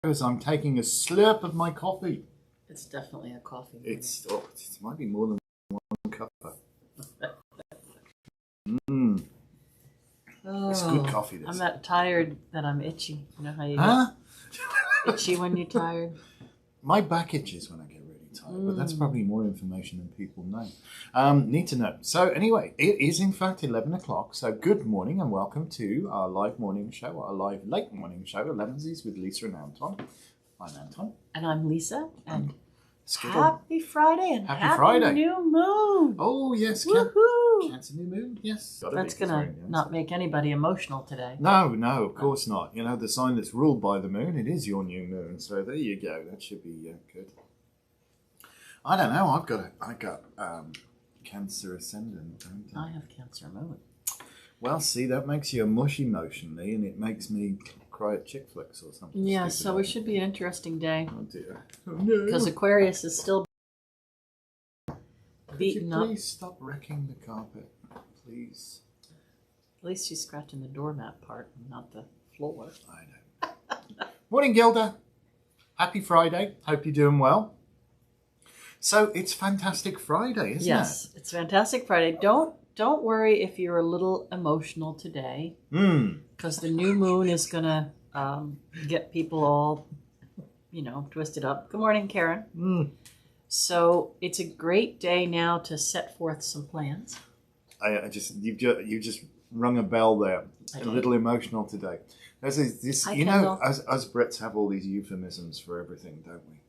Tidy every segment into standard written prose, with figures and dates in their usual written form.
as I'm taking a slurp of my coffee. It's definitely a coffee. It might be more than one cup. It's good coffee. This. I'm that tired that I'm itchy. You know how you get itchy when you're tired? My back itches when I get really tired, but that's probably more information than people know. Need to know. So anyway, it is in fact 11 o'clock. So good morning and welcome to our live morning show, our live late morning show, Elevensies with Lisa and Anton. I'm Anton. And I'm Lisa. And happy Friday and happy Friday. New Moon. Oh, yes. Woohoo! Cancer New Moon, yes. That's going to not make anybody emotional today. No, of course not. You know, the sign that's ruled by the moon, it is your new moon. So there you go. That should be good. I don't know. I got Cancer Ascendant, don't I? I have Cancer Moon. Well, see, that makes you a mush emotionally, and it makes me cry at chick flicks or something. Yeah, so it should be an interesting day. Oh, dear. Oh, no. Because Aquarius is still beaten up. Please stop wrecking the carpet, please. At least she's scratching the doormat part and not the floor. I know. Morning, Gilda. Happy Friday. Hope you're doing well. So it's Fantastic Friday, isn't it? Yes, it's Fantastic Friday. Don't worry if you're a little emotional today, because the new moon is going to get people all, twisted up. Good morning, Karen. So it's a great day now to set forth some plans. You just rung a bell there. A little emotional today. There's this, us Brits have all these euphemisms for everything, don't we?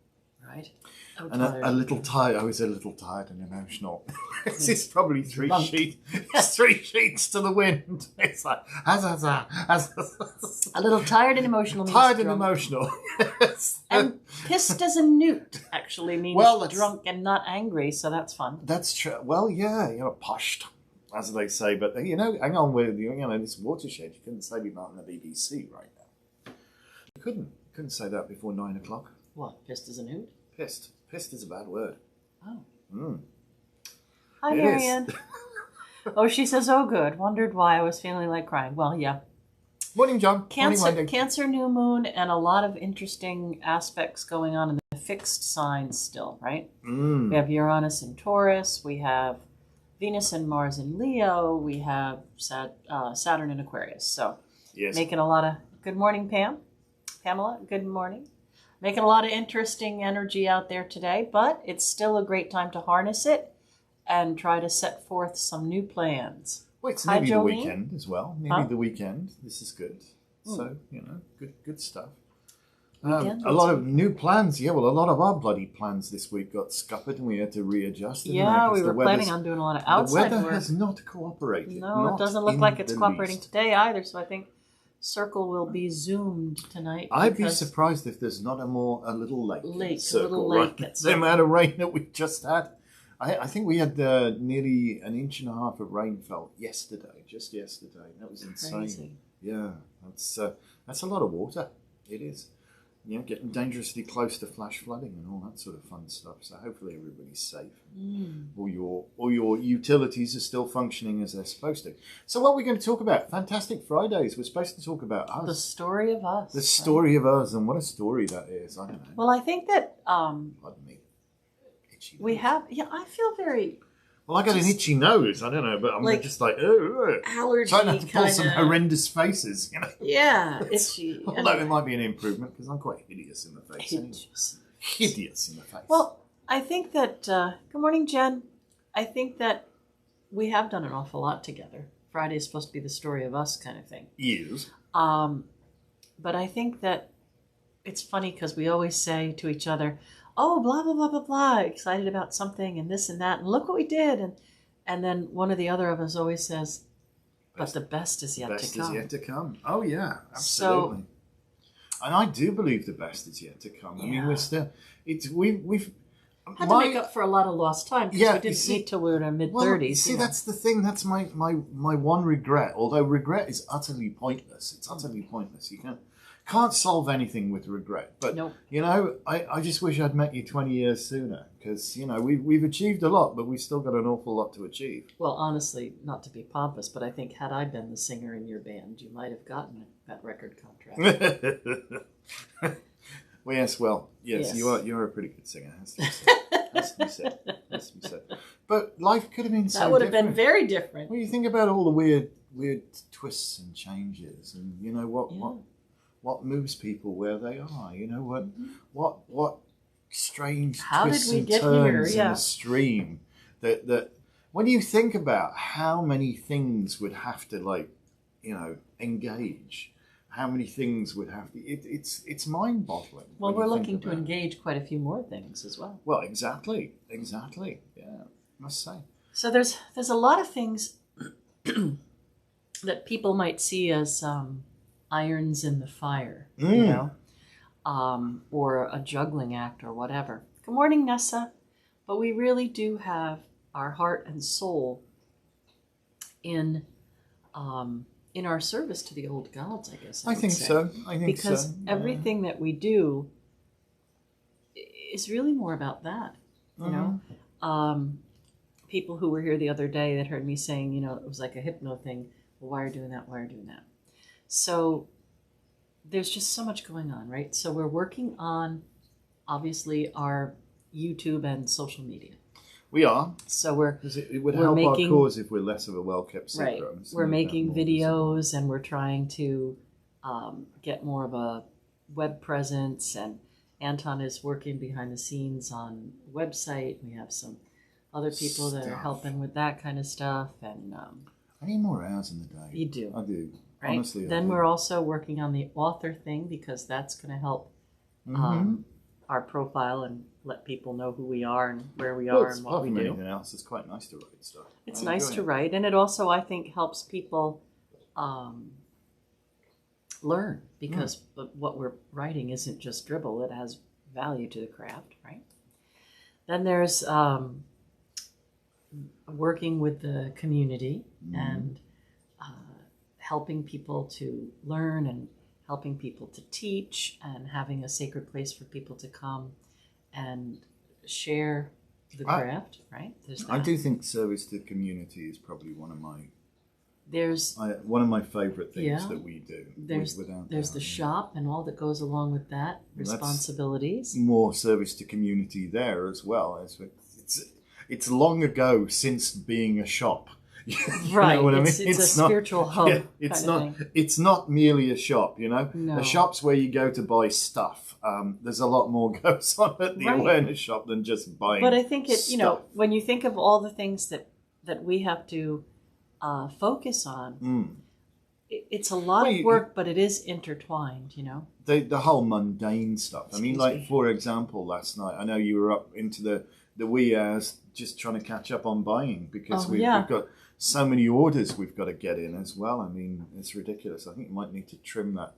Right. And a little tired. I was a little tired and emotional. It's probably three sheets to the wind. It's like a little tired and emotional. Tired and emotional. And pissed as a newt actually means drunk and not angry. So that's fun. That's true. Well, yeah, poshed, as they say. But hang on with this watershed. You couldn't say we're not on the BBC right now. You couldn't say that before 9 o'clock. What? Pissed as a newt? Pissed. Pissed is a bad word. Oh. Hi, Marianne. Oh, she says, oh, good. Wondered why I was feeling like crying. Well, yeah. Morning, John. Cancer new moon and a lot of interesting aspects going on in the fixed signs still, right? We have Uranus in Taurus. We have Venus and Mars in Leo. We have Saturn in Aquarius. So making a lot of... Good morning, Pamela, good morning. Making a lot of interesting energy out there today, but it's still a great time to harness it and try to set forth some new plans. Well, it's maybe the weekend as well. Maybe the weekend. This is good. So, good stuff. A lot of new plans. Yeah, well, a lot of our bloody plans this week got scuppered and we had to readjust. Yeah, we were planning on doing a lot of outside work. The weather has not cooperated. No, it doesn't look like it's cooperating today either, so I think Circle will be zoomed tonight. I'd be surprised if there's not a little lake. Circle, right? The amount of rain that we just had. I think we had nearly an inch and a half of rainfall just yesterday. That was insane. Crazy. Yeah, that's a lot of water. It is. Getting dangerously close to flash flooding and all that sort of fun stuff. So hopefully everybody's safe. All your utilities are still functioning as they're supposed to. So what are we going to talk about? Fantastic Fridays. We're supposed to talk about us. The story of us. The story of us, and what a story that is. I don't know. Well, I think that Pardon me. Itchy nose. we have. Yeah, I feel very. Well, I got an itchy nose. I don't know, but I'm just like allergy. Trying not to pull some horrendous faces. Yeah, itchy. Although it might be an improvement because I'm quite hideous in the face. Hideous in the face. Well, I think that. Good morning, Jen. I think that we have done an awful lot together. Friday is supposed to be the story of us, kind of thing. Yes. But I think that it's funny because we always say to each other, oh, blah, blah, blah, blah, blah, excited about something and this and that, and look what we did. And then one or the other of us always says, but the best is yet to come. The best is yet to come. Oh, yeah, absolutely. And I do believe the best is yet to come. Yeah. I mean, we're still, we've had to make up for a lot of lost time because we didn't meet till we were in our mid-30s. See, that's the thing. That's my one regret. Although regret is utterly pointless. It's utterly pointless. You can't solve anything with regret. But, I just wish I'd met you 20 years sooner because, we've achieved a lot, but we've still got an awful lot to achieve. Well, honestly, not to be pompous, but I think had I been the singer in your band, you might have gotten that record contract. Well, yes, Yes. you're a pretty good singer, has to be said. Has to be said. But life could have been so That would have different. been very different. Well, you think about all the weird twists and changes, and you know what moves people where they are. You know what strange How did twists we and get turns here? in a stream that when you think about how many things would have to engage. How many things would have to... It's mind-boggling. Well, we're looking to engage quite a few more things as well. Well, exactly. Yeah, I must say. So there's a lot of things that people might see as irons in the fire, you know, or a juggling act or whatever. Good morning, Nessa. But we really do have our heart and soul in our service to the old gods, I guess. I think so. Because everything that we do is really more about that, you know. People who were here the other day that heard me saying, you know, it was like a hypno thing. Well, why are you doing that? Why are you doing that? So there's just so much going on, right? So we're working on, obviously, our YouTube and social media. We are. So it would help our cause if we're less of a well-kept secret. Right. We're making videos and we're trying to get more of a web presence. And Anton is working behind the scenes on the website. We have some other people that are helping with that kind of stuff. And I need more hours in the day. You do. I do. Right? Honestly, then we're also working on the author thing because that's going to help our profile and let people know who we are and where we are and what we do. Apart from anything else, it's quite nice to write stuff. It's nice to write, and it also, I think, helps people learn because what we're writing isn't just dribble; it has value to the craft, right? Then there's working with the community and helping people to learn and helping people to teach and having a sacred place for people to come and share the craft, right? I do think service to the community is probably one of my favorite things that we do. There's the shop and all that goes along with that, responsibilities. More service to community there as well. It's long ago since being a shop. Right, know what I mean? It's a spiritual hub. Yeah, it's not merely a shop, you know. No. A shop's where you go to buy stuff. There's a lot more goes on at the awareness shop than just buying. But I think stuff. You know, when you think of all the things that we have to focus on, it's a lot of work, but it is intertwined. You know, the whole mundane stuff. I mean, for example, last night I know you were up into the wee hours just trying to catch up on buying because we've got so many orders we've got to get in as well. I mean, it's ridiculous. I think you might need to trim that.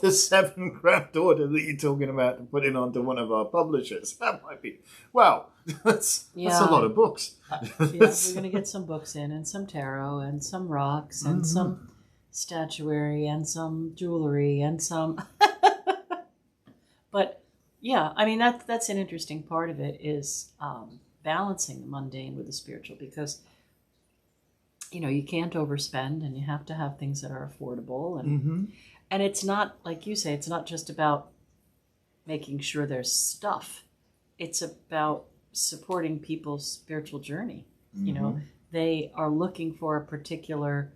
The $7,000 order that you're talking about to put in onto one of our publishers. That might be, that's a lot of books. We're going to get some books in and some tarot and some rocks and some statuary and some jewelry and some... But yeah, I mean, that's an interesting part of it is balancing the mundane with the spiritual because, you know, you can't overspend and you have to have things that are affordable. And it's not, like you say, it's not just about making sure there's stuff. It's about supporting people's spiritual journey. You know, they are looking for a particular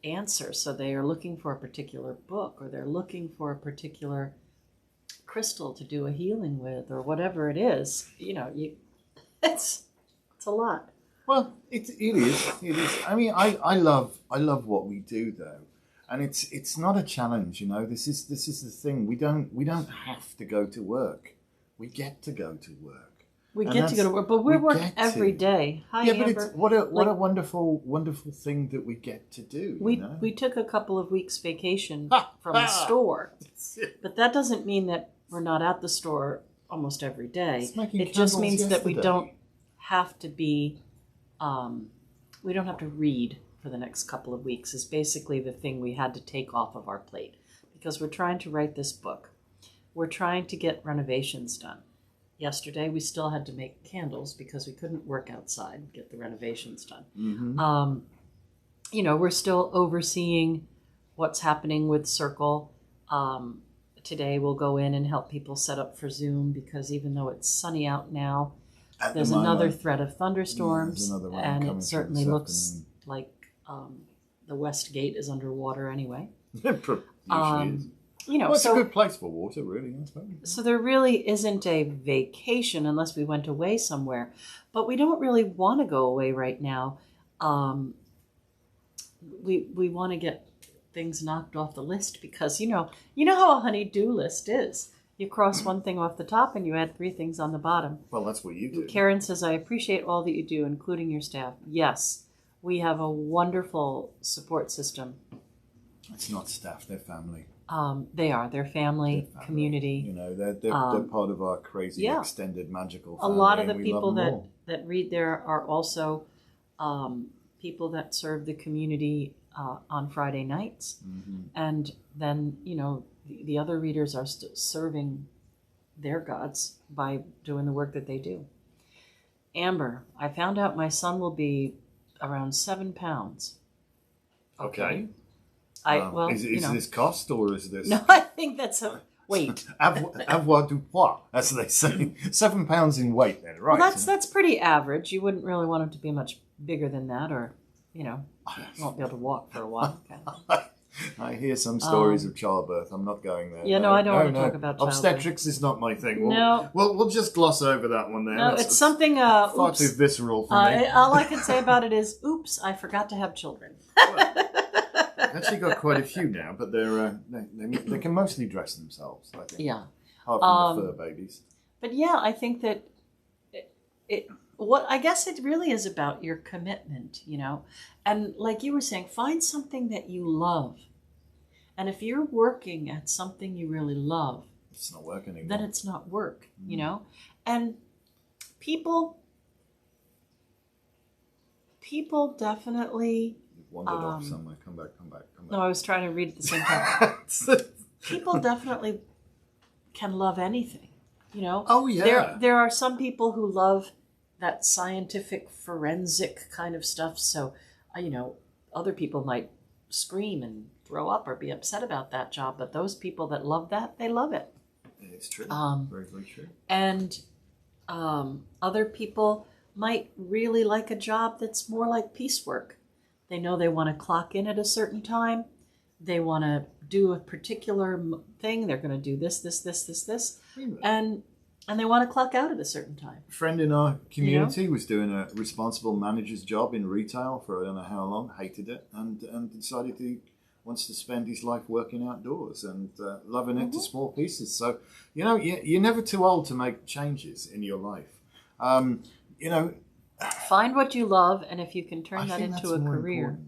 answer. So they are looking for a particular book or they're looking for a particular crystal to do a healing with or whatever it is. You know, it's a lot. Well, it is. I mean, I love what we do though. And it's not a challenge, you know. This is the thing. We don't have to go to work. We get to go to work. We get to go to work, but we work every day. Hi, Amber. But it's what a wonderful thing that we get to do. We took a couple of weeks vacation from the store, but that doesn't mean that we're not at the store almost every day. It just means that we don't have to be. We don't have to read for the next couple of weeks is basically the thing we had to take off of our plate because we're trying to write this book. We're trying to get renovations done. Yesterday, we still had to make candles because we couldn't work outside and get the renovations done. You know, we're still overseeing what's happening with Circle. today will go in and help people set up for Zoom, because even though it's sunny out now, At there's the moment, another threat of thunderstorms, there's another one and coming it through certainly this looks afternoon. like the West Gate is underwater anyway. Usually is. Well, it's a good place for water, really. I suppose. So there really isn't a vacation unless we went away somewhere. But we don't really want to go away right now. We want to get things knocked off the list, because you know how a honey-do list is. You cross one thing off the top and you add 3 things on the bottom. Well, that's what you do. Karen says, I appreciate all that you do, including your staff. Yes, we have a wonderful support system. It's not staff, they're family. They are. They're family, community. You know, they're part of our crazy, extended, magical family. A lot of the people that read there are also people that serve the community on Friday nights. Mm-hmm. And then, the other readers are serving their gods by doing the work that they do. Amber, I found out my son will be around 7 pounds. Okay. Is this cost, or is this... No, I think that's a weight. Avoir du poids, as they say. 7 pounds in weight, then, right? Well, that's pretty average. You wouldn't really want him to be much bigger than that, or, won't be able to walk for a while. I hear some stories of childbirth. I'm not going there. Yeah, no, I don't want to talk about childbirth. Obstetrics is not my thing. No. We'll just gloss over that one there. No, it's something... far too visceral for me. All I can say about it is, oops, I forgot to have children. I've actually got quite a few now, but they can mostly dress themselves, I think. Yeah. Apart from the fur babies. But yeah, I think that I guess it really is about your commitment, And like you were saying, find something that you love. And if you're working at something you really love, it's not work anymore. Then it's not work, And people definitely... Wandered off somewhere. Come back. No, I was trying to read at the same time. People definitely can love anything, Oh, yeah. There are some people who love that scientific, forensic kind of stuff. So, other people might scream and throw up or be upset about that job. But those people that love that, they love it. It's true. Very, very true. And other people might really like a job that's more like piecework. They know they want to clock in at a certain time. They want to do a particular thing. They're going to do this. And they want to clock out at a certain time. A friend in our community was doing a responsible manager's job in retail for I don't know how long, hated it, and decided he wants to spend his life working outdoors and loving it to small pieces. So, you're never too old to make changes in your life. Find what you love, and if you can turn that into a career.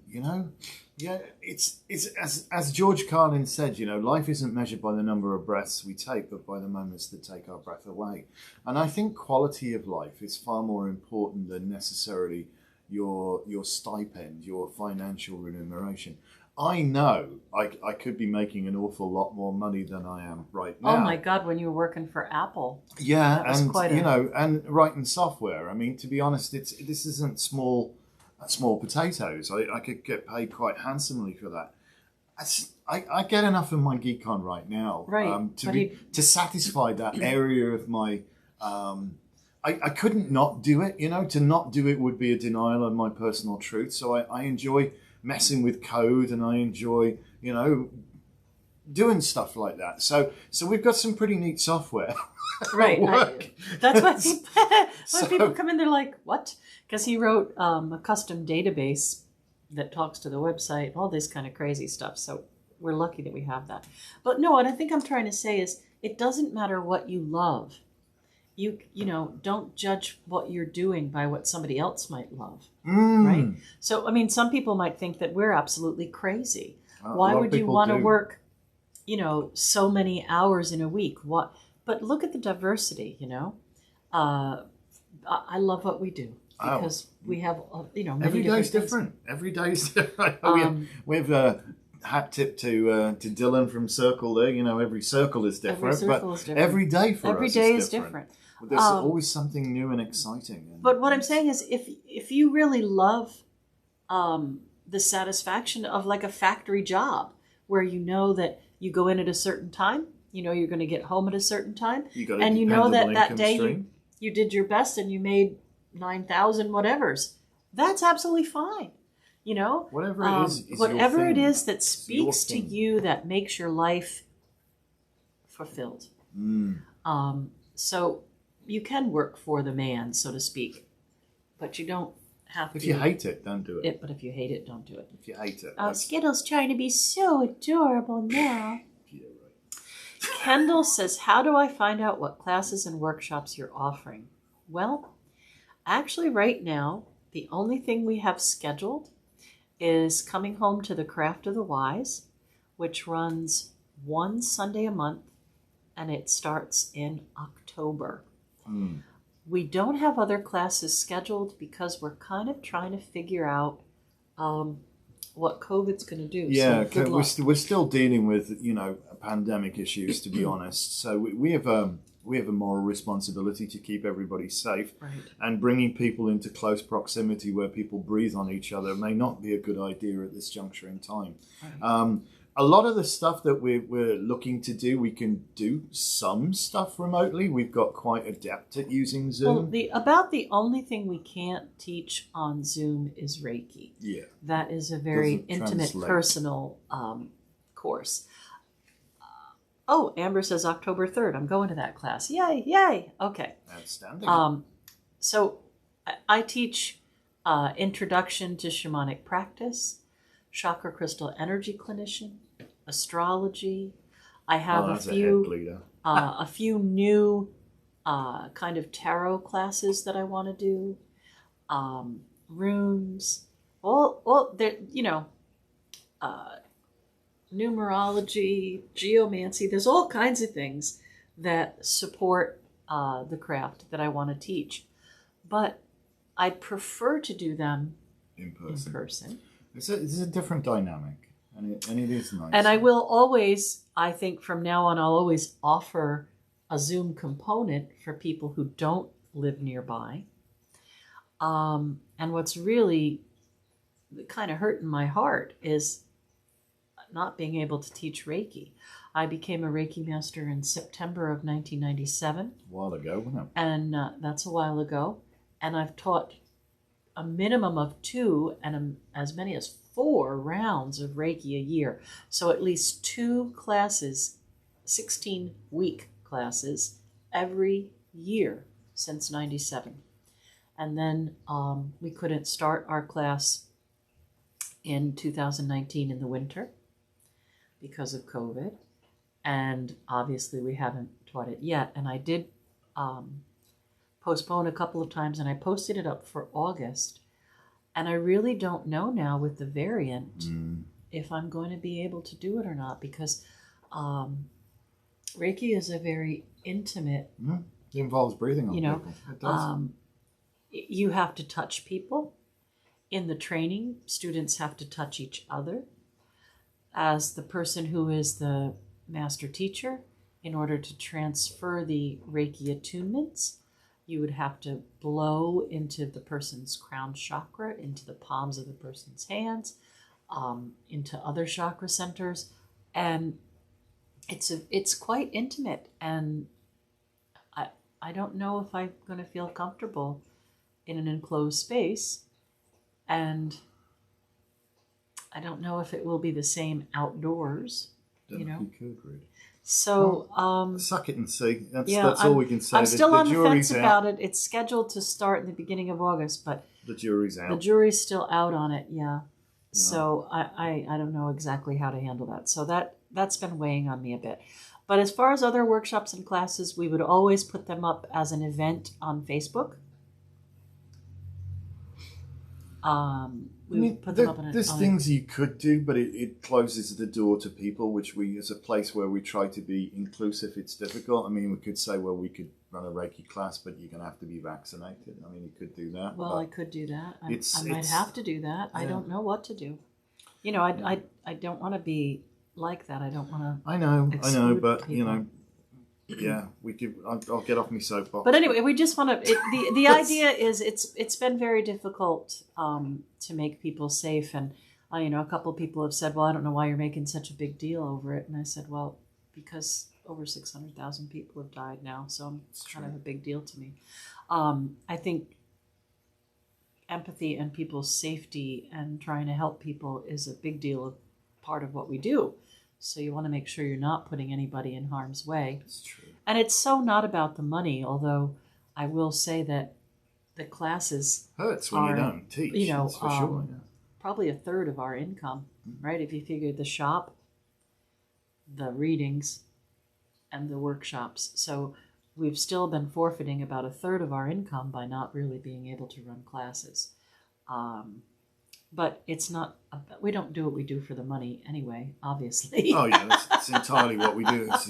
Yeah, it's as George Carlin said, life isn't measured by the number of breaths we take, but by the moments that take our breath away. And I think quality of life is far more important than necessarily your stipend, your financial remuneration. I know I could be making an awful lot more money than I am right now. Oh my God, when you were working for Apple. Yeah, and writing software. I mean, to be honest, this isn't small potatoes. I could get paid quite handsomely for that. I get enough of my GeekCon right now, right? To satisfy that area of my. I couldn't not do it. To not do it would be a denial of my personal truth. So I enjoy messing with code, and I enjoy, doing stuff like that. So we've got some pretty neat software. Right. That's why people come in, they're like, what? Because he wrote a custom database that talks to the website, all this kind of crazy stuff. So we're lucky that we have that. But no, what I think I'm trying to say is it doesn't matter what you love. You don't judge what you're doing by what somebody else might love, right? So, I mean, some people might think that we're absolutely crazy. Why would you want to work, so many hours in a week? But look at the diversity, I love what we do because we have, many every day's different different. Every day's different. We have a hat tip to Dylan from Circle there. Every circle is different. Every day for every us day is different. There's always something new and exciting. But what I'm saying is if you really love the satisfaction of like a factory job where that you go in at a certain time You know you're going to get home at a certain time. And you know that day you did your best and you made 9,000 whatevers. That's absolutely fine. You know? Whatever it is whatever your it thing. is that speaks to you, that makes your life fulfilled. So you can work for the man, so to speak, but you don't have to. If you hate it, don't do it. But if you hate it, don't do it. If you hate it. Skittle's trying to be so adorable now. Yeah, right. Kendall says, how do I find out what classes and workshops you're offering? Well, actually right now, the only thing we have scheduled is Coming Home to the Craft of the Wise, which runs one Sunday a month, and it starts in October. We don't have other classes scheduled because we're kind of trying to figure out what COVID's going to do. Yeah, so we're still dealing with, pandemic issues, to be honest. So we have a moral responsibility to keep everybody safe. Right. And bringing people into close proximity where people breathe on each other may not be a good idea at this juncture in time. Right. A lot of the stuff that we're looking to do, we can do some stuff remotely. We've got quite adept at using Zoom. Well, about the only thing we can't teach on Zoom is Reiki. Yeah. That is a very intimate, personal course. Amber says October 3rd. I'm going to that class. Yay, yay. Okay. Outstanding. So I teach Introduction to Shamanic Practice, Chakra Crystal Energy Clinician, Astrology. I have a few new kind of tarot classes that I want to do. Runes. Numerology, geomancy. There's all kinds of things that support the craft that I want to teach. But I prefer to do them in person. It's a different dynamic, and it is nice. And I will always, I think from now on, I'll always offer a Zoom component for people who don't live nearby. And what's really kind of hurting my heart is not being able to teach Reiki. I became a Reiki master in September of 1997. A while ago, wasn't it? And that's a while ago. And I've taught a minimum of 2 and as many as 4 rounds of Reiki a year. So at least 2 classes, 16-week classes, every year since 97. And then we couldn't start our class in 2019 in the winter because of COVID. And obviously we haven't taught it yet. And I did postpone a couple of times, and I posted it up for August. And I really don't know now with the variant if I'm going to be able to do it or not, because Reiki is a very intimate. It involves breathing on people. It does. You have to touch people. In the training, students have to touch each other. As the person who is the master teacher, in order to transfer the Reiki attunements, you would have to blow into the person's crown chakra, into the palms of the person's hands, into other chakra centers. And it's quite intimate. And I don't know if I'm going to feel comfortable in an enclosed space. And I don't know if it will be the same outdoors. You could, really. So, suck it and see. That's all we can say. I'm still on the fence about it. It's scheduled to start in the beginning of August, but the jury's out. The jury's still out on it. Yeah. So I don't know exactly how to handle that. So that's been weighing on me a bit. But as far as other workshops and classes, we would always put them up as an event on Facebook. There's things you could do, but it closes the door to people, which as a place where we try to be inclusive, it's difficult. I mean, we could say, well, we could run a Reiki class, but you're going to have to be vaccinated. I mean, you could do that. Well, I could do that. I might have to do that. Yeah. I don't know what to do. I don't want to be like that. I don't want to. I know, but people. Yeah, I'll get off my soapbox. But anyway, we just want to. The idea is it's been very difficult to make people safe, and a couple of people have said, "Well, I don't know why you're making such a big deal over it." And I said, "Well, because over 600,000 people have died now, so it's kind of a big deal to me. I think empathy and people's safety and trying to help people is a big deal, part of what we do. So you want to make sure you're not putting anybody in harm's way. That's true. And it's so not about the money, although I will say that the classes hurts when you don't teach. You know, that's for sure. Yeah. Probably a third of our income, right? If you figure the shop, the readings, and the workshops. So we've still been forfeiting about a third of our income by not really being able to run classes. But it's not, we don't do what we do for the money anyway, obviously. Oh yeah, that's entirely what we do. It's,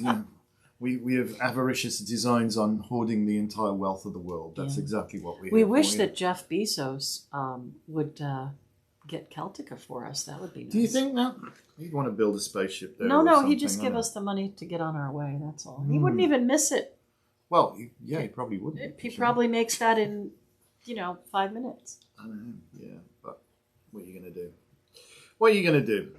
we have avaricious designs on hoarding the entire wealth of the world. That's exactly what we have. We wish that Jeff Bezos would get Celtica for us. That would be nice. Do you think that? He'd want to build a spaceship there? No, he'd just give us the money to get on our way, that's all. He wouldn't even miss it. Well, he probably wouldn't. He probably makes that in, 5 minutes. I know, yeah, but what are you going to do? What are you going to do?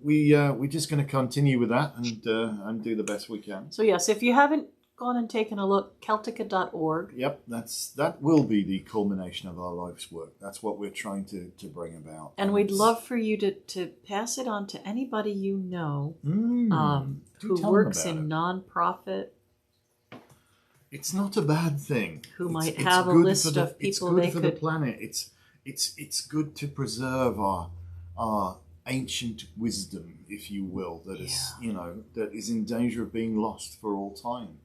We're just going to continue with that and do the best we can. So yes, if you haven't gone and taken a look, Celtica.org. Yep, that will be the culmination of our life's work. That's what we're trying to bring about. And we'd love for you to pass it on to anybody you know who works in nonprofit. It's not a bad thing. Who might have a list of people they could... It's good for the planet. It's good to preserve our ancient wisdom, if you will, that is that is in danger of being lost for all time.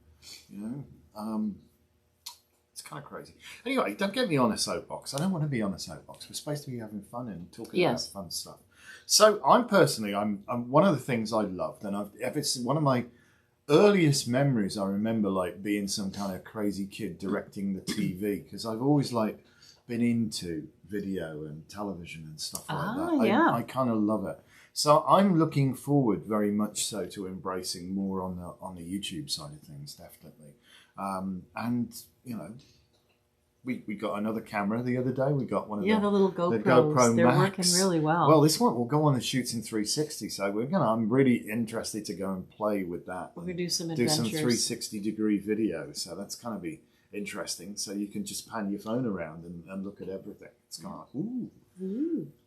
It's kind of crazy. Anyway, don't get me on a soapbox. I don't want to be on a soapbox. We're supposed to be having fun and talking about fun stuff. So I'm one of the things I loved, and it's one of my earliest memories. I remember being some kind of crazy kid directing the TV, because I've always been into video and television and stuff like that. Yeah. I kind of love it. So I'm looking forward very much so to embracing more on the YouTube side of things, definitely. And we got another camera the other day. We got one of the little GoPros. The GoPro They're Max. working really well. Well, this one will go on and shoots in 360. So I'm really interested to go and play with that. We're gonna do some adventures. Do some 360-degree video. So that's going to be interesting. So you can just pan your phone around and look at everything. It's kind of ooh,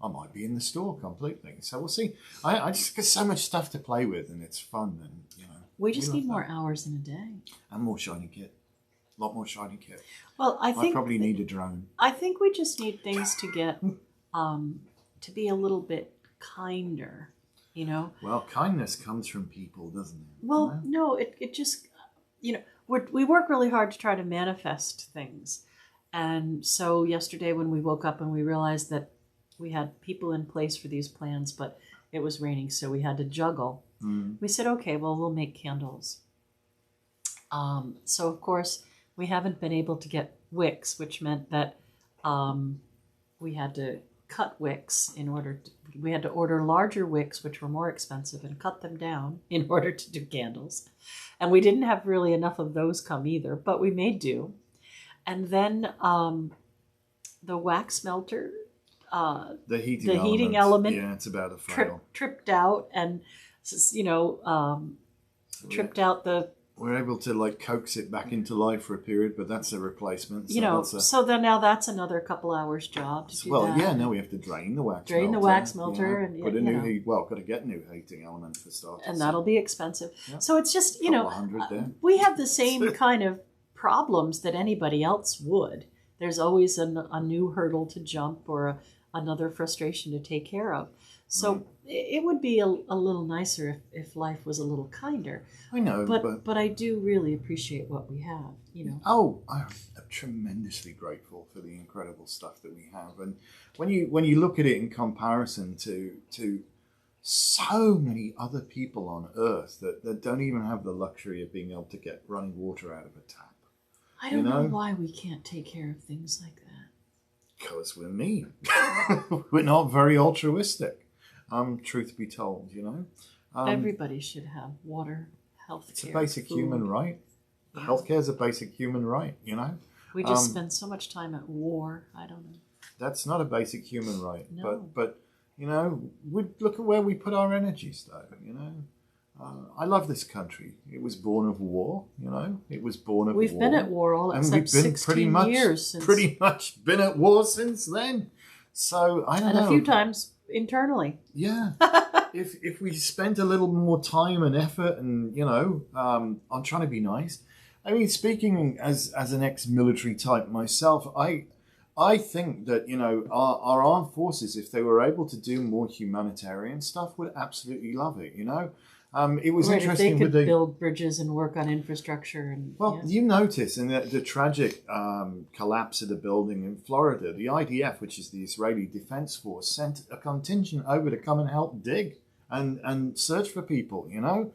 I might be in the store completely. So we'll see. I just get so much stuff to play with, and it's fun. And we just need more hours in a day and more shiny kit. A lot more shiny kit. Well, I probably need a drone. I think we just need things to get to be a little bit kinder. Well, kindness comes from people, doesn't it? Well, no, it just we work really hard to try to manifest things. And so yesterday when we woke up and we realized that we had people in place for these plans, but it was raining, so we had to juggle. We said, okay, well, we'll make candles. So, of course, we haven't been able to get wicks, which meant that we had to cut wicks we had to order larger wicks, which were more expensive, and cut them down in order to do candles. And we didn't have really enough of those come either, but we made do. And then the wax melter, the heating element, yeah, it's about a fail. Tripped out, and tripped out the. We're able to coax it back into life for a period, but that's a replacement. So so then now that's another couple hours job to do that. Yeah, now we have to drain the wax melter. Drain the wax melter and put a new got to get a new heating element for starters. And that'll be expensive. Yeah. So it's just $100 there. We have the same kind of problems that anybody else would. There's always a new hurdle to jump or another frustration to take care of. So it would be a little nicer if life was a little kinder. I know, but I do really appreciate what we have. Oh, I'm tremendously grateful for the incredible stuff that we have, and when you look at it in comparison to so many other people on Earth that don't even have the luxury of being able to get running water out of a tap. I don't know why we can't take care of things like that. Because we're mean. We're not very altruistic. Truth be told, everybody should have water, health care. It's a basic human right. Yeah. Healthcare is a basic human right, We just spend so much time at war. I don't know. That's not a basic human right. No. But we look at where we put our energies, though. I love this country. It was born of war, you know. It was born of war. We've been at war all except 16 years since. Pretty much been at war since then. So I don't know. And a few times internally. Yeah. if we spent a little more time and effort, and you know, I'm trying to be nice. I mean, speaking as an ex-military type myself, I think that, you know, our armed forces, if they were able to do more humanitarian stuff, would absolutely love it, you know. It was interesting. If they could build bridges and work on infrastructure. You notice in the tragic collapse of the building in Florida, the IDF, which is the Israeli Defense Force, sent a contingent over to come and help dig and search for people, you know.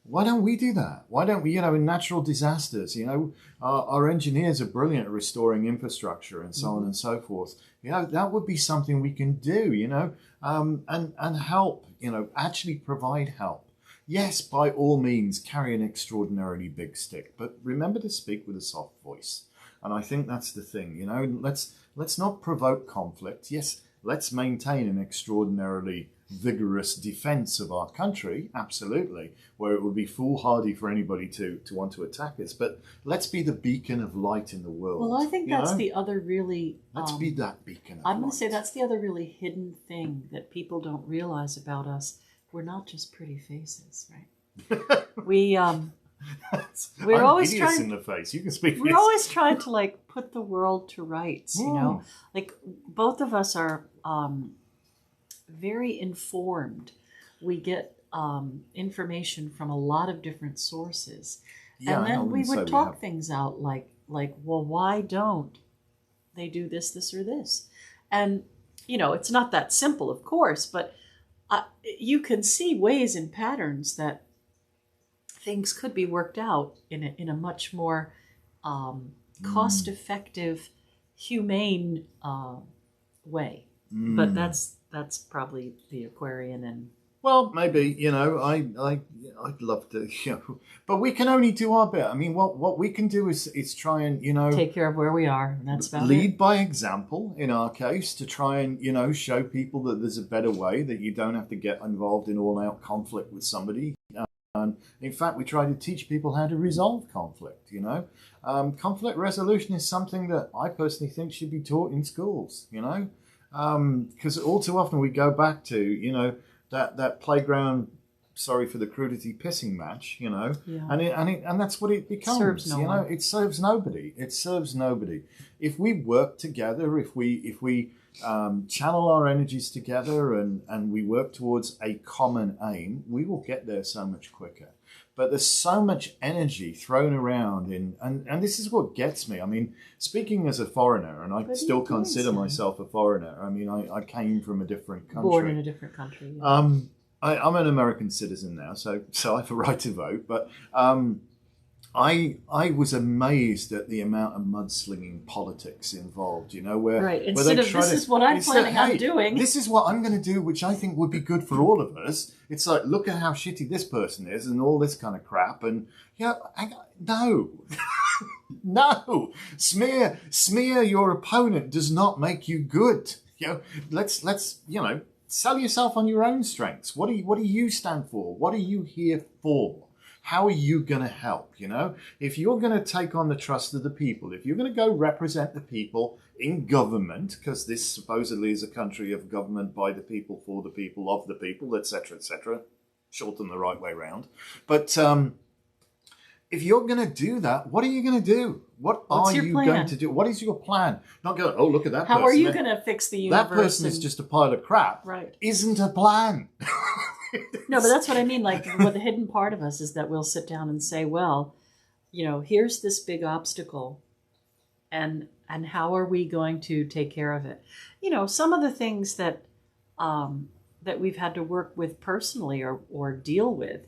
Why don't we do that? Why don't we, you know, in natural disasters, you know, our engineers are brilliant at restoring infrastructure and so on and so forth. You know, that would be something we can do, you know, and help, you know, actually provide help. Yes, by all means, carry an extraordinarily big stick, but remember to speak with a soft voice. And I think that's the thing, you know, let's not provoke conflict. Yes, let's maintain an extraordinarily vigorous defense of our country, absolutely, where it would be foolhardy for anybody to want to attack us. But let's be the beacon of light in the world. Well, I think that's the other really... Let's be that beacon of light. I'm going to say that's the other really hidden thing that people don't realize about us. We're not just pretty faces, right? we're always trying in the face. You can speak. We're always trying to like put the world to rights, you know? Like both of us are... very informed. We get information from a lot of different sources. Yeah, and then we would talk things out like, well, why don't they do this, or this? And, you know, it's not that simple, of course, but you can see ways and patterns that things could be worked out in a much more cost-effective, humane way. But that's probably the Aquarian and... Well, maybe, you know, I'd love to, you know, but we can only do our bit. I mean, what we can do is try and, you know... take care of where we are, and that's about lead by example, in our case, to try and, you know, show people that there's a better way, that you don't have to get involved in all-out conflict with somebody. And in fact, we try to teach people how to resolve conflict, you know. Conflict resolution is something that I personally think should be taught in schools, you know. Because all too often we go back to, you know, that playground, sorry for the crudity, pissing match, you know, and that's what it becomes. You know, it serves nobody. It serves nobody. If we work together, if we channel our energies together and we work towards a common aim, we will get there so much quicker. But there's so much energy thrown around and this is what gets me. I mean, speaking as a foreigner, and I still consider myself a foreigner. I mean, I came from a different country. Born in a different country. Yeah. I'm an American citizen now, so I have a right to vote. But I was amazed at the amount of mudslinging politics involved, you know, where instead of this is what I'm planning on doing. This is what I'm going to do, which I think would be good for all of us. It's like, look at how shitty this person is and all this kind of crap. And, you know, no. No. Smear your opponent does not make you good. You know, let's you know, sell yourself on your own strengths. What do you stand for? What are you here for? How are you going to help, you know? If you're going to take on the trust of the people, if you're going to go represent the people in government, because this supposedly is a country of government by the people, for the people, of the people, etc., shorten the right way round. But if you're going to do that, what are you going to do? What's you going to do? What is your plan? Not go, oh, look at that person. How are you going to fix the universe? That person is just a pile of crap. Right. Isn't a plan. No, but that's what I mean. Like, what the hidden part of us is that we'll sit down and say, well, you know, here's this big obstacle, and how are we going to take care of it? You know, some of the things that that we've had to work with personally or deal with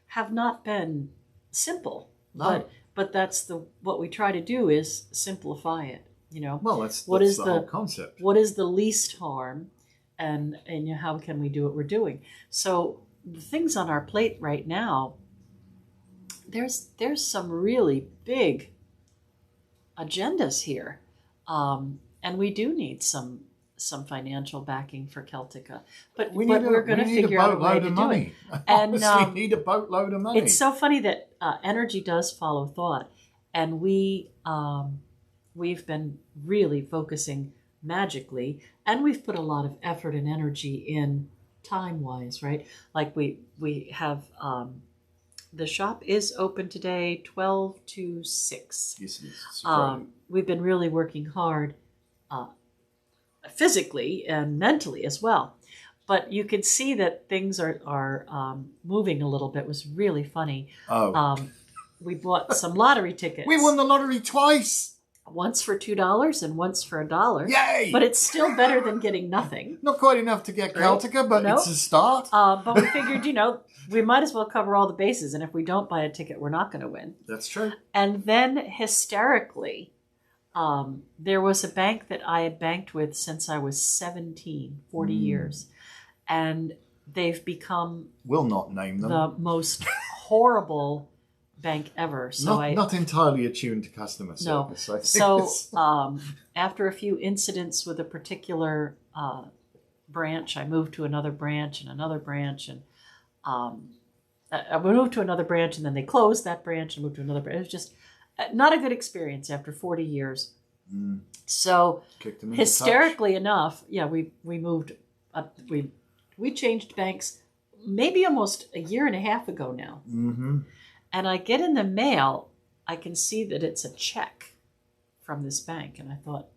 have not been simple. No. But that's what we try to do is simplify it. You know, well, that's the whole concept. What is the least harm? And you know, how can we do what we're doing? So the things on our plate right now, there's some really big agendas here, and we do need some some financial backing for Celtica, but we're going to figure out a way to do it. And we need a boatload of money. It's so funny that energy does follow thought, and we've been really focusing magically, and we've put a lot of effort and energy in time-wise, right? Like we have the shop is open today, 12 to 6. Yes, it is. We've been really working hard. Physically and mentally as well, but you can see that things are moving a little bit. It was really funny. We bought some lottery tickets. We won the lottery twice. Once for $2 and once for $1. Yay! But it's still better than getting nothing. Not quite enough to get Celtica, but nope. It's a start. But we figured, we might as well cover all the bases, and if we don't buy a ticket, we're not going to win. That's true. And then hysterically, there was a bank that I had banked with since I was 17, 40 years. And they've become... We'll not name them. The most horrible bank ever. So not entirely attuned to customer service. No. So after a few incidents with a particular branch, I moved to another branch and another branch. And I moved to another branch, and then they closed that branch and moved to another branch. It was just... not a good experience after 40 years. So hysterically enough, we moved up. We changed banks maybe almost a year and a half ago now. Mm-hmm. And I get in the mail, I can see that it's a check from this bank. And I thought,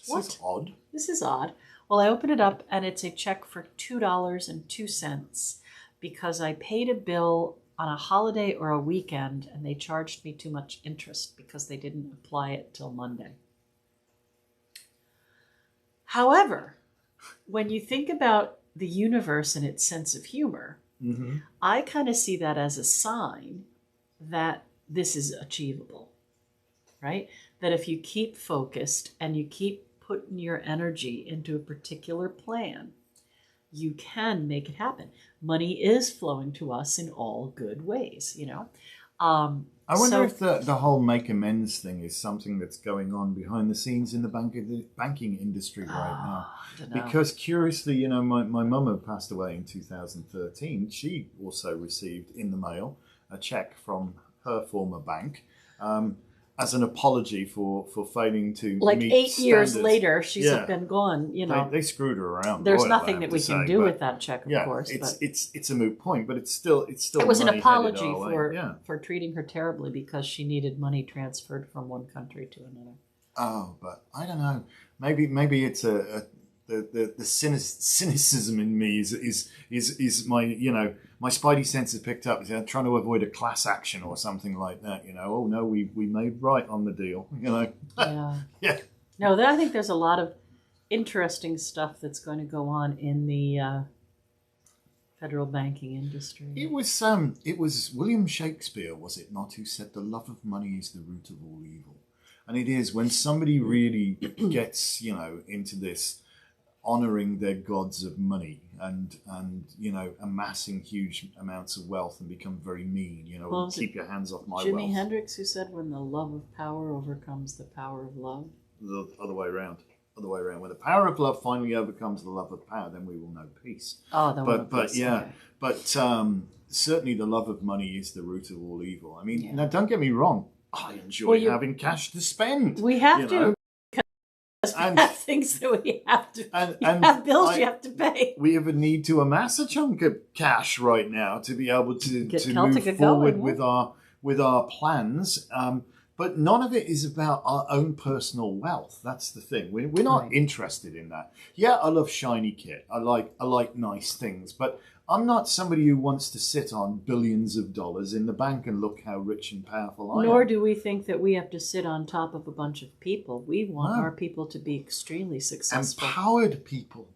what? This is odd. This is odd. Well, I open it up, and it's a check for $2.02 because I paid a bill on a holiday or a weekend, and they charged me too much interest because they didn't apply it till Monday. However, when you think about the universe and its sense of humor, I kind of see that as a sign that this is achievable, right? That if you keep focused and you keep putting your energy into a particular plan, you can make it happen. Money is flowing to us in all good ways, I wonder if the whole make amends thing is something that's going on behind the scenes in the banking industry right now. Because curiously, my mum had passed away in 2013. She also received in the mail a check from her former bank. As an apology for failing to like meet 8 years standards. later, she's been gone. They screwed her around. There's nothing that we can do with that check, of course. It's a moot point, but it's still. It was an apology for treating her terribly because she needed money transferred from one country to another. Oh, but I don't know. Maybe it's the cynicism in me is my my spidey sense has picked up. Trying to avoid a class action or something like that. Oh no, we made right on the deal. Yeah. No, I think there's a lot of interesting stuff that's going to go on in the federal banking industry. It was William Shakespeare, was it not, who said the love of money is the root of all evil, and it is when somebody really gets into this honouring their gods of money and amassing huge amounts of wealth and become very mean, keep your hands off my wealth. Jimi Hendrix, who said when the love of power overcomes the power of love? The other way around. When the power of love finally overcomes the love of power, then we will know peace. Certainly the love of money is the root of all evil. I mean, now don't get me wrong, I enjoy having cash to spend. We have to. And have things that we have to, and have bills you have to pay. We have a need to amass a chunk of cash right now to be able to move forward with our plans. But none of it is about our own personal wealth. That's the thing. We're not interested in that. Yeah, I love shiny kit. I like nice things, but I'm not somebody who wants to sit on billions of dollars in the bank and look how rich and powerful I am. Nor do we think that we have to sit on top of a bunch of people. We want our people to be extremely successful. Empowered people.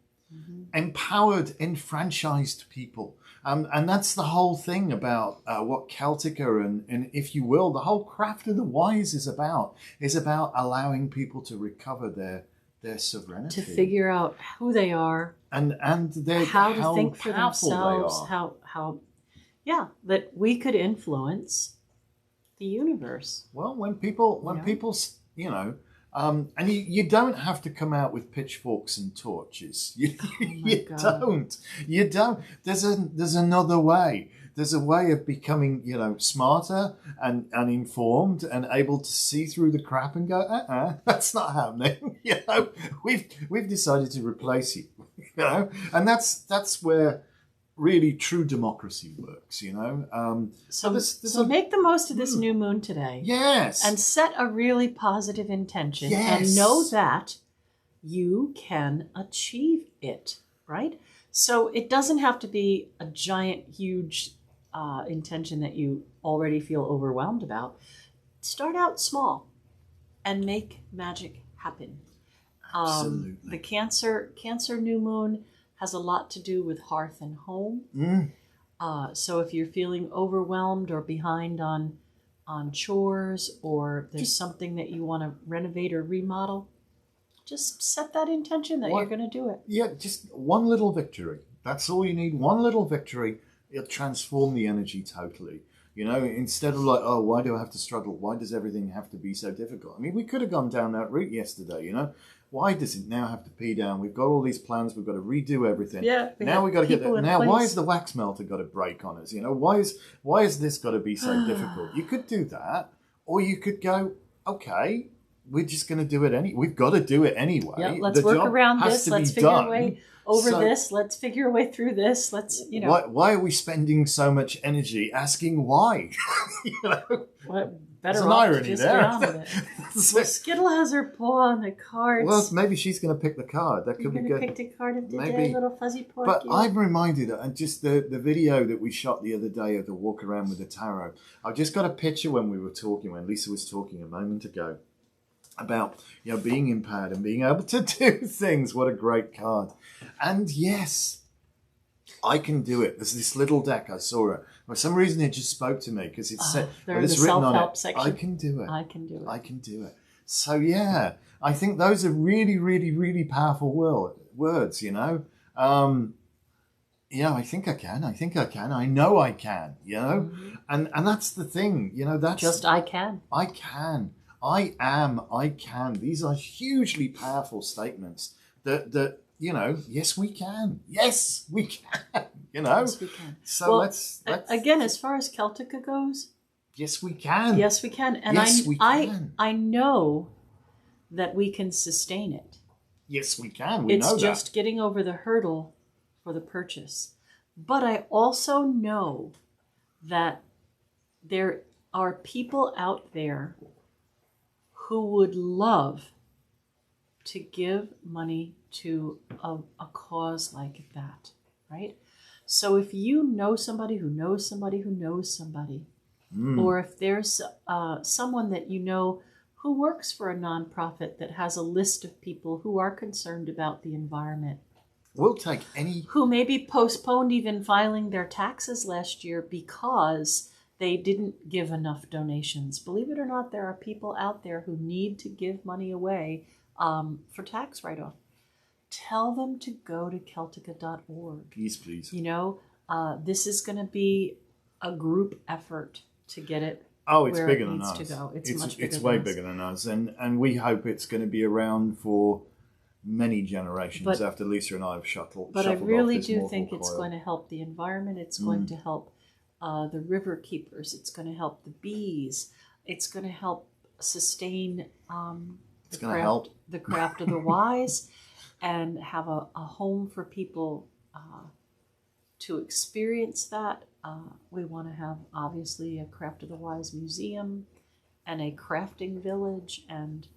Empowered, enfranchised people. And that's the whole thing about what Celtica and, if you will, the whole craft of the wise is about allowing people to recover their sovereignty. To figure out who they are. And how to think for themselves. How that we could influence the universe. Well, when people And you don't have to come out with pitchforks and torches. You don't. You don't. There's another way. There's a way of becoming, smarter and informed and able to see through the crap and go, that's not happening. We've decided to replace you. And that's where really true democracy works. So make the most of this new moon today. Yes. And set a really positive intention. Yes. And know that you can achieve it, right? So it doesn't have to be a giant, huge intention that you already feel overwhelmed about. Start out small and make magic happen. Absolutely. The Cancer new moon has a lot to do with hearth and home. So if you're feeling overwhelmed or behind on chores, or there's something that you want to renovate or remodel, just set that intention that you're going to do it. Yeah, just one little victory. That's all you need. One little victory. It'll transform the energy totally. Instead of like, oh, why do I have to struggle? Why does everything have to be so difficult? I mean, we could have gone down that route yesterday, Why does it now have to pee down? We've got all these plans. We've got to redo everything. Yeah. Now we've got to get there. Now, place. why is the wax melter got to break on us? Why is this got to be so difficult? You could do that. Or you could go, okay, we're just going to do it we've got to do it anyway. Yeah, let's work around this. Let's figure a way over So, this. Let's figure a way through this. Let's, Why are we spending so much energy asking why? What There's better an off to irony just there. get on with it. Well, Skittle has her paw on the cards. Well, maybe she's going to pick the card. That You're could be gonna good. pick the card of the day, Maybe. little fuzzy porky. But I'm reminded, and just the video that we shot the other day of the walk around with the tarot, I've just got a picture when Lisa was talking a moment ago about being empowered and being able to do things. What a great card. And yes, I can do it. There's this little deck, I saw it. For some reason it just spoke to me because it's they're in the written on self-help it. section. I can do it. I can do it. I can do it. So yeah, I think those are really, really, really powerful words, I think I can. I think I can. I know I can, Mm-hmm. And that's the thing, that's Just I can. I can. I am. I can. These are hugely powerful statements that yes, we can. Yes, we can. Yes, we can. So well, let's again, as far as Celtica goes, yes, we can. yes, we can. And Yes, we can. I know that we can sustain it. Yes, we can. We know that. It's just getting over the hurdle for the purchase. But I also know that there are people out there who would love to give money to a cause like that, right? So if you know somebody who knows somebody who knows somebody, or if there's someone that who works for a nonprofit that has a list of people who are concerned about the environment, we'll take any who maybe postponed even filing their taxes last year because they didn't give enough donations. Believe it or not, there are people out there who need to give money away for tax write-off. Tell them to go to Celtica.org. Please, please. This is going to be a group effort to get it. Oh, it's where bigger it than needs us. to go. It's way than us. bigger than us, and we hope it's going to be around for many generations after Lisa and I have shuffled. But I really off this do mortal think it's coil. going to help the environment. It's going to help the river keepers. It's going to help the bees. It's going to help sustain the craft of the wise, and have a home for people to experience that. We want to have, obviously, a Craft of the Wise museum and a crafting village, and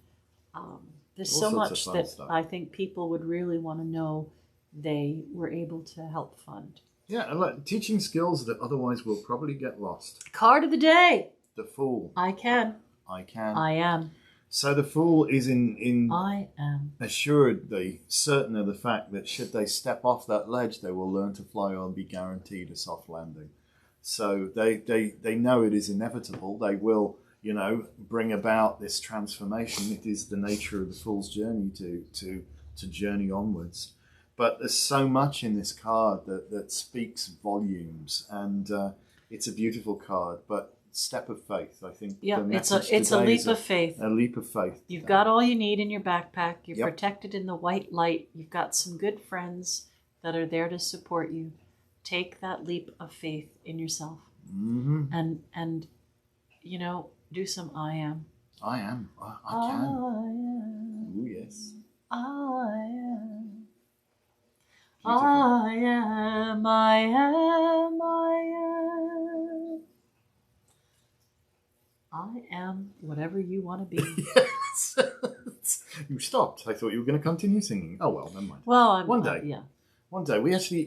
there's All so sorts of much fun that stuff. I think people would really want to know they were able to help fund. Yeah, and look, teaching skills that otherwise will probably get lost. Card of the day. The Fool. I can. I can. I am. So the Fool is I am. assuredly certain of the fact that should they step off that ledge, they will learn to fly or be guaranteed a soft landing. So they know it is inevitable. They will, bring about this transformation. It is the nature of the Fool's journey to journey onwards. But there's so much in this card that speaks volumes, and it's a beautiful card. But step of faith. I think. Yeah, the it's message a today leap is of faith. A leap of faith. You've got all you need in your backpack. You're Yep. protected in the white light. You've got some good friends that are there to support you. Take that leap of faith in yourself. Mm-hmm. And you know, do some I am. I am. I can. I am. Oh yes. I am. Beautiful. I am. I am. I am. I am whatever you want to be. Yes. You stopped. I thought you were going to continue singing. Oh well, never mind. Well, One day. yeah. One day we actually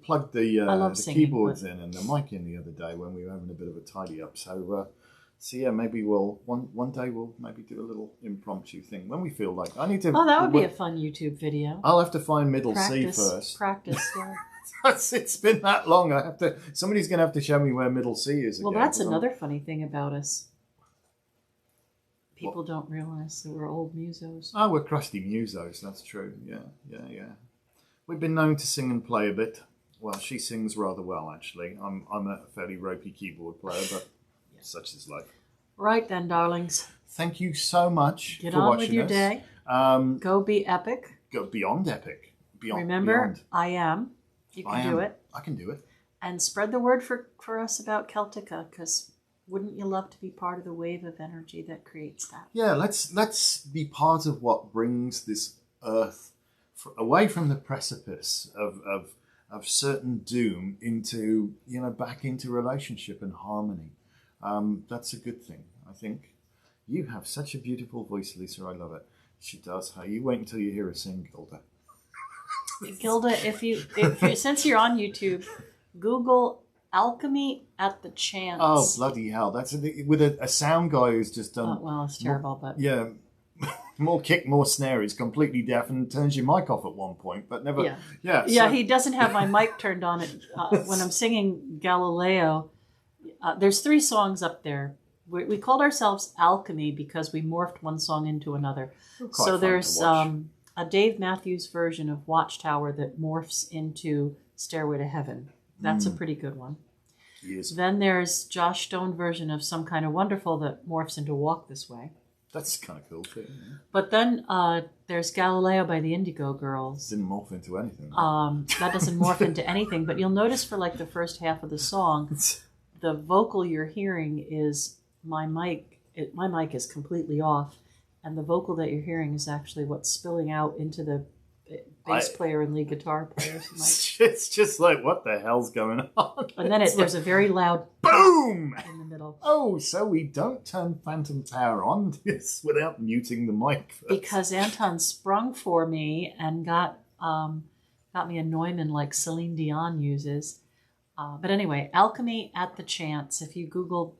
plugged the singing, keyboards in and the mic in the other day when we were having a bit of a tidy up. So yeah, maybe we'll one day we'll maybe do a little impromptu thing when we feel like. I need to. Oh, that would be a fun YouTube video. I'll have to find middle Practice, C first. Practice. Yeah. It's been that long. I have to. Somebody's going to have to show me where middle C is. Well, again, that's another funny thing about us. People don't realize that we're old musos. Oh, we're crusty musos. That's true. Yeah. We've been known to sing and play a bit. Well, she sings rather well, actually. I'm a fairly ropey keyboard player, but such is life. Right then, darlings. Thank you so much Get for on watching with your us. day. Go be epic. Go beyond epic. Remember, beyond. I am. You can do it. I can do it. And spread the word for us about Celtica, because wouldn't you love to be part of the wave of energy that creates that? Yeah, let's be part of what brings this earth away from the precipice of certain doom into, back into relationship and harmony. That's a good thing, I think. You have such a beautiful voice, Lisa. I love it. She does. Hey, you wait until you hear her sing, Gilda. Gilda, if you since you're on YouTube, Google Alchemy at the Chance. Oh, bloody hell. That's with a sound guy who's just done... Oh, well, it's terrible, but... Yeah. More kick, more snare. He's completely deaf and turns your mic off at one point, but never... Yeah. Yeah, he doesn't have my mic turned on. When I'm singing Galileo, there's 3 songs up there. We called ourselves Alchemy because we morphed one song into another. So there's a Dave Matthews version of Watchtower that morphs into Stairway to Heaven. That's a pretty good one. Yes. Then there's Josh Stone version of Some Kind of Wonderful that morphs into Walk This Way. That's kind of cool too. Yeah. But then there's Galileo by the Indigo Girls. Didn't morph into anything. That doesn't morph into anything, but you'll notice for like the first half of the song, the vocal you're hearing is my mic. My mic is completely off, and the vocal that you're hearing is actually what's spilling out into the bass player and lead guitar player's mic. It's just like, what the hell's going on? And then there's a very loud boom in the middle. Oh, so we don't turn phantom power on without muting the mic first. Because Anton sprung for me and got me a Neumann like Celine Dion uses. But anyway, Alchemy at the Chance. If you Google,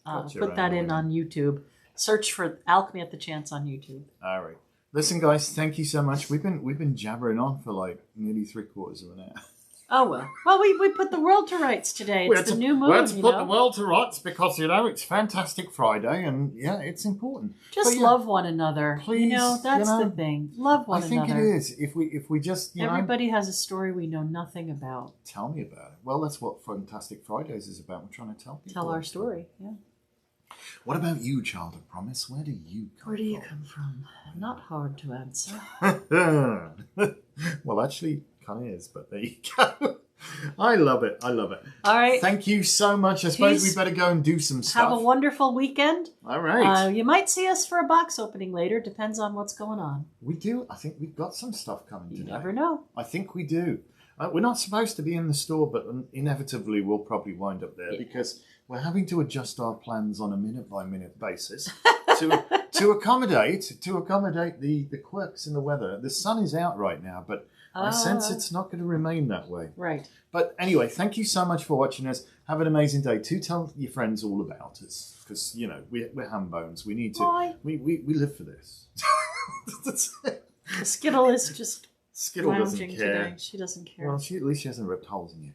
put that in on YouTube. Search for Alchemy at the Chance on YouTube. All right. Listen, guys, thank you so much. We've been jabbering on for like nearly 3/4 of an hour. Oh, well. Well, we put the world to rights today. It's the new moon, we had to put the world to rights because, it's Fantastic Friday and, it's important. Just love one another. Please, that's the thing. Love one another. I think it is. If we just, Everybody has a story we know nothing about. Tell me about it. Well, that's what Fantastic Fridays is about. We're trying to tell people. Tell our story, yeah. What about you, child of promise? Where do you come from? Where do you come from? Not hard to answer. Well, actually, kind of is, but there you go. I love it. All right. Thank you so much. I suppose we better go and do some stuff. Have a wonderful weekend. All right. You might see us for a box opening later. Depends on what's going on. We do. I think we've got some stuff coming today. You never know. I think we do. We're not supposed to be in the store, but inevitably we'll probably wind up there because we're having to adjust our plans on a minute-by-minute basis to accommodate the quirks in the weather. The sun is out right now, but I sense it's not going to remain that way. Right. But anyway, thank you so much for watching us. Have an amazing day. Do tell your friends all about us because, we're ham bones. We need to. Why? We live for this. That's it. The Skittle is just Skittle doesn't lounging care. today. She doesn't care. Well, at least she hasn't ripped holes in you.